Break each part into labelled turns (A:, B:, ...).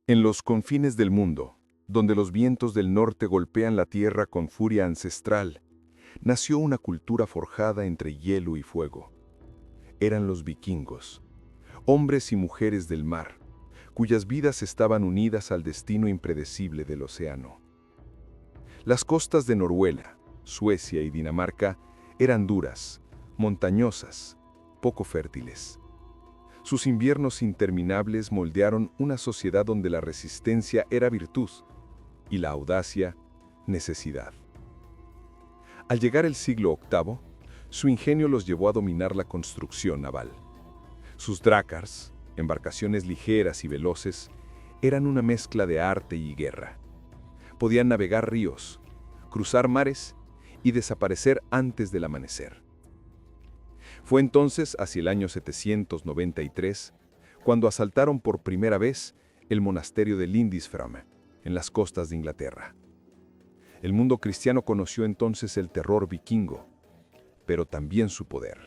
A: En los confines del mundo, donde los vientos del norte golpean la tierra con furia ancestral, nació una cultura forjada entre hielo y fuego. Eran los vikingos, hombres y mujeres del mar, cuyas vidas estaban unidas al destino impredecible del océano. Las costas de Noruega, Suecia y Dinamarca eran duras, montañosas, poco fértiles. Sus inviernos interminables moldearon una sociedad donde la resistencia era virtud y la audacia, necesidad. Al llegar el siglo VIII, su ingenio los llevó a dominar la construcción naval. Sus drácars, embarcaciones ligeras y veloces, eran una mezcla de arte y guerra. Podían navegar ríos, cruzar mares y desaparecer antes del amanecer. Fue entonces, hacia el año 793, cuando asaltaron por primera vez el monasterio de Lindisfarne, en las costas de Inglaterra. El mundo cristiano conoció entonces el terror vikingo, pero también su poder.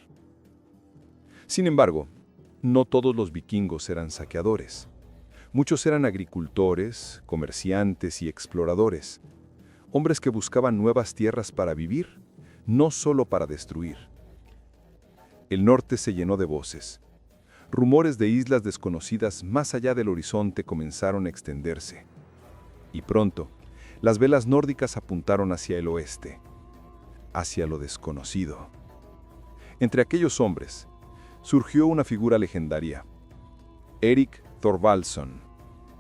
A: Sin embargo, no todos los vikingos eran saqueadores. Muchos eran agricultores, comerciantes y exploradores, hombres que buscaban nuevas tierras para vivir, no solo para destruir. El norte se llenó de voces. Rumores de islas desconocidas más allá del horizonte comenzaron a extenderse. Y pronto, las velas nórdicas apuntaron hacia el oeste, hacia lo desconocido. Entre aquellos hombres, surgió una figura legendaria, Erik Thorvaldsson,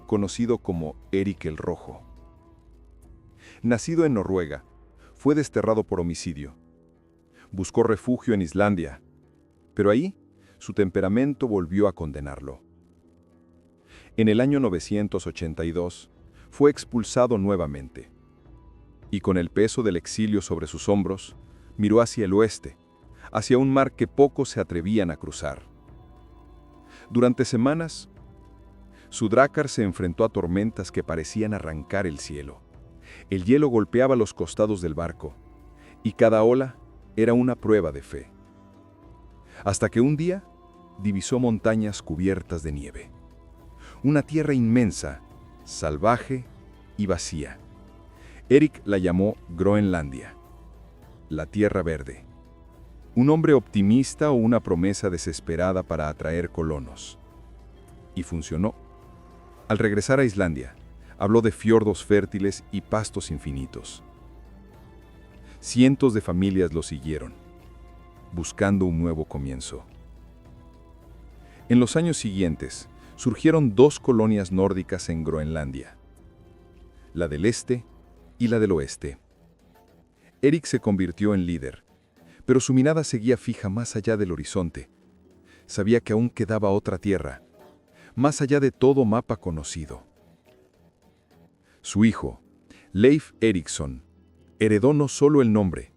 A: conocido como Erik el Rojo. Nacido en Noruega, fue desterrado por homicidio. Buscó refugio en Islandia, pero ahí su temperamento volvió a condenarlo. En el año 982, fue expulsado nuevamente, y con el peso del exilio sobre sus hombros, miró hacia el oeste, hacia un mar que pocos se atrevían a cruzar. Durante semanas, su drácar se enfrentó a tormentas que parecían arrancar el cielo. El hielo golpeaba los costados del barco, y cada ola era una prueba de fe. Hasta que un día divisó montañas cubiertas de nieve. Una tierra inmensa, salvaje y vacía. Erik la llamó Groenlandia, la Tierra Verde. Un hombre optimista o una promesa desesperada para atraer colonos. Y funcionó. Al regresar a Islandia, habló de fiordos fértiles y pastos infinitos. Cientos de familias lo siguieron, buscando un nuevo comienzo. En los años siguientes, surgieron dos colonias nórdicas en Groenlandia, la del este y la del oeste. Erik se convirtió en líder, pero su mirada seguía fija más allá del horizonte. Sabía que aún quedaba otra tierra, más allá de todo mapa conocido. Su hijo, Leif Erikson, heredó no solo el nombre,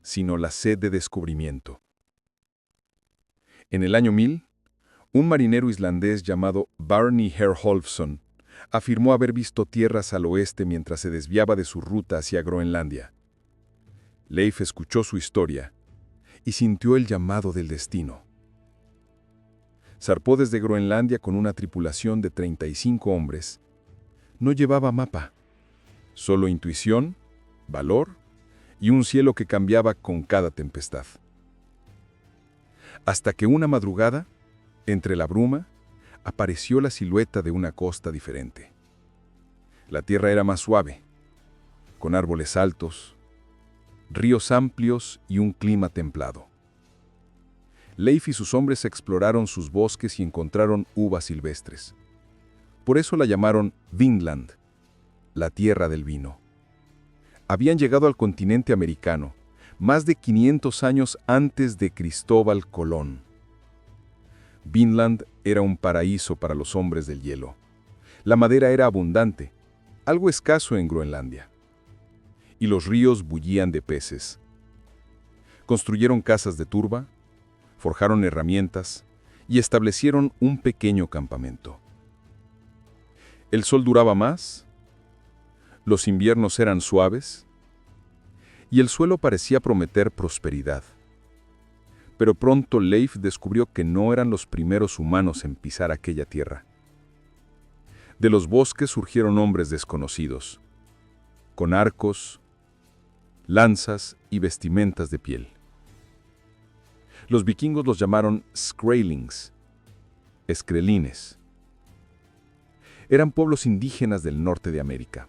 A: sino la sed de descubrimiento. En el año 1000, un marinero islandés llamado Barney Herjolfsson afirmó haber visto tierras al oeste mientras se desviaba de su ruta hacia Groenlandia. Leif escuchó su historia y sintió el llamado del destino. Zarpó desde Groenlandia con una tripulación de 35 hombres. No llevaba mapa, solo intuición, valor y un cielo que cambiaba con cada tempestad. Hasta que una madrugada, entre la bruma, apareció la silueta de una costa diferente. La tierra era más suave, con árboles altos, ríos amplios y un clima templado. Leif y sus hombres exploraron sus bosques y encontraron uvas silvestres. Por eso la llamaron Vinland, la tierra del vino. Habían llegado al continente americano, más de 500 años antes de Cristóbal Colón. Vinland era un paraíso para los hombres del hielo. La madera era abundante, algo escaso en Groenlandia. Y los ríos bullían de peces. Construyeron casas de turba, forjaron herramientas y establecieron un pequeño campamento. El sol duraba más, los inviernos eran suaves y el suelo parecía prometer prosperidad. Pero pronto Leif descubrió que no eran los primeros humanos en pisar aquella tierra. De los bosques surgieron hombres desconocidos, con arcos, lanzas y vestimentas de piel. Los vikingos los llamaron Skraelings, escrelines. Eran pueblos indígenas del norte de América.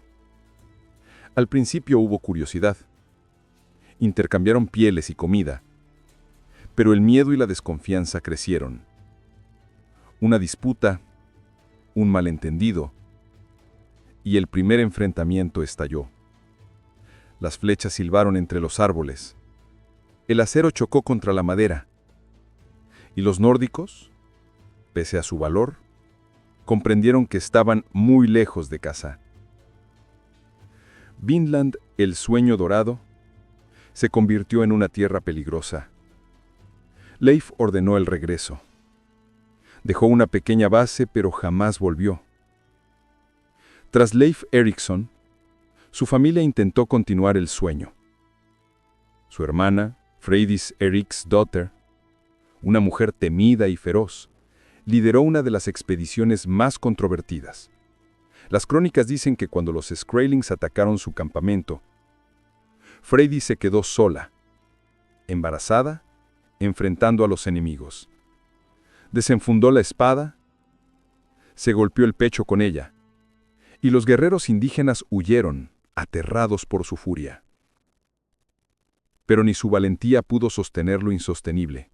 A: Al principio hubo curiosidad. Intercambiaron pieles y comida, pero el miedo y la desconfianza crecieron. Una disputa, un malentendido, y el primer enfrentamiento estalló. Las flechas silbaron entre los árboles. El acero chocó contra la madera. Y los nórdicos, pese a su valor, comprendieron que estaban muy lejos de casa. Vinland, el sueño dorado, se convirtió en una tierra peligrosa. Leif ordenó el regreso. Dejó una pequeña base, pero jamás volvió. Tras Leif Erikson, su familia intentó continuar el sueño. Su hermana, Freydis Eriksdotter, una mujer temida y feroz, lideró una de las expediciones más controvertidas. Las crónicas dicen que cuando los Skraelings atacaron su campamento, Freydis se quedó sola, embarazada, enfrentando a los enemigos. Desenfundó la espada, se golpeó el pecho con ella, y los guerreros indígenas huyeron, aterrados por su furia. Pero ni su valentía pudo sostener lo insostenible.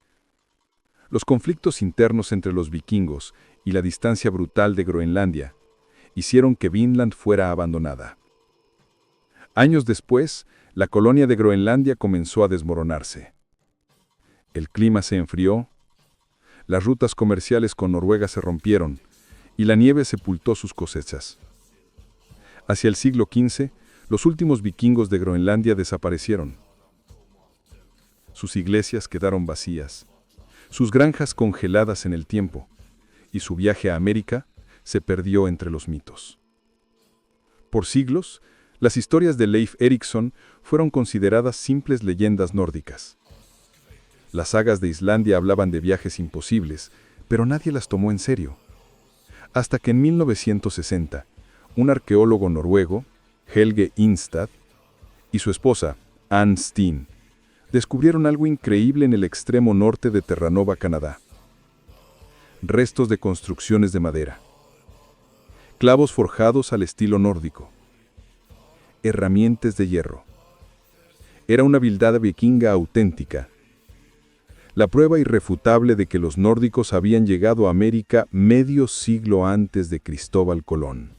A: Los conflictos internos entre los vikingos y la distancia brutal de Groenlandia hicieron que Vinland fuera abandonada. Años después, la colonia de Groenlandia comenzó a desmoronarse. El clima se enfrió, las rutas comerciales con Noruega se rompieron y la nieve sepultó sus cosechas. Hacia el siglo XV, los últimos vikingos de Groenlandia desaparecieron. Sus iglesias quedaron vacías, sus granjas congeladas en el tiempo, y su viaje a América se perdió entre los mitos. Por siglos, las historias de Leif Erikson fueron consideradas simples leyendas nórdicas. Las sagas de Islandia hablaban de viajes imposibles, pero nadie las tomó en serio. Hasta que en 1960, un arqueólogo noruego, Helge Ingstad, y su esposa, Anne Steen, descubrieron algo increíble en el extremo norte de Terranova, Canadá. Restos de construcciones de madera, clavos forjados al estilo nórdico, herramientas de hierro. Era una habilidad vikinga auténtica, la prueba irrefutable de que los nórdicos habían llegado a América medio siglo antes de Cristóbal Colón.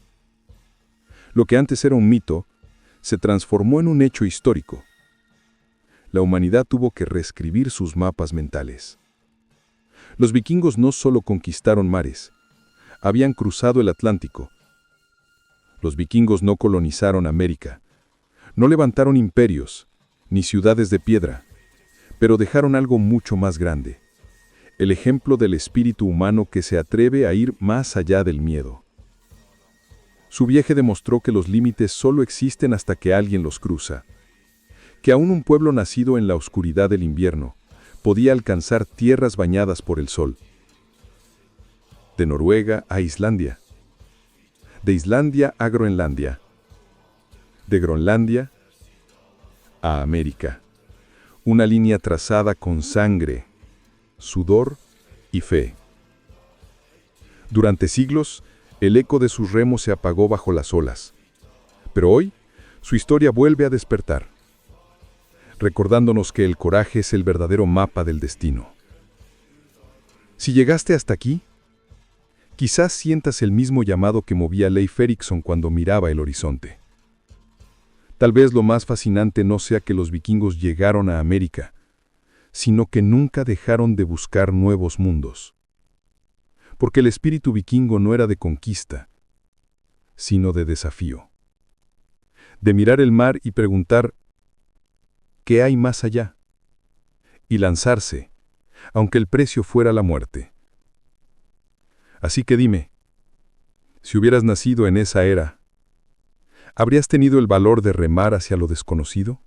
A: Lo que antes era un mito, se transformó en un hecho histórico. La humanidad tuvo que reescribir sus mapas mentales. Los vikingos no solo conquistaron mares, habían cruzado el Atlántico. Los vikingos no colonizaron América, no levantaron imperios, ni ciudades de piedra, pero dejaron algo mucho más grande, el ejemplo del espíritu humano que se atreve a ir más allá del miedo. Su viaje demostró que los límites solo existen hasta que alguien los cruza, que aún un pueblo nacido en la oscuridad del invierno podía alcanzar tierras bañadas por el sol. De Noruega a Islandia, de Islandia a Groenlandia, de Groenlandia a América. Una línea trazada con sangre, sudor y fe. Durante siglos, el eco de sus remos se apagó bajo las olas, pero hoy su historia vuelve a despertar, recordándonos que el coraje es el verdadero mapa del destino. Si llegaste hasta aquí, quizás sientas el mismo llamado que movía Leif Erikson cuando miraba el horizonte. Tal vez lo más fascinante no sea que los vikingos llegaron a América, sino que nunca dejaron de buscar nuevos mundos. Porque el espíritu vikingo no era de conquista, sino de desafío. De mirar el mar y preguntar, ¿qué hay más allá? Y lanzarse, aunque el precio fuera la muerte. Así que dime, si hubieras nacido en esa era, ¿habrías tenido el valor de remar hacia lo desconocido?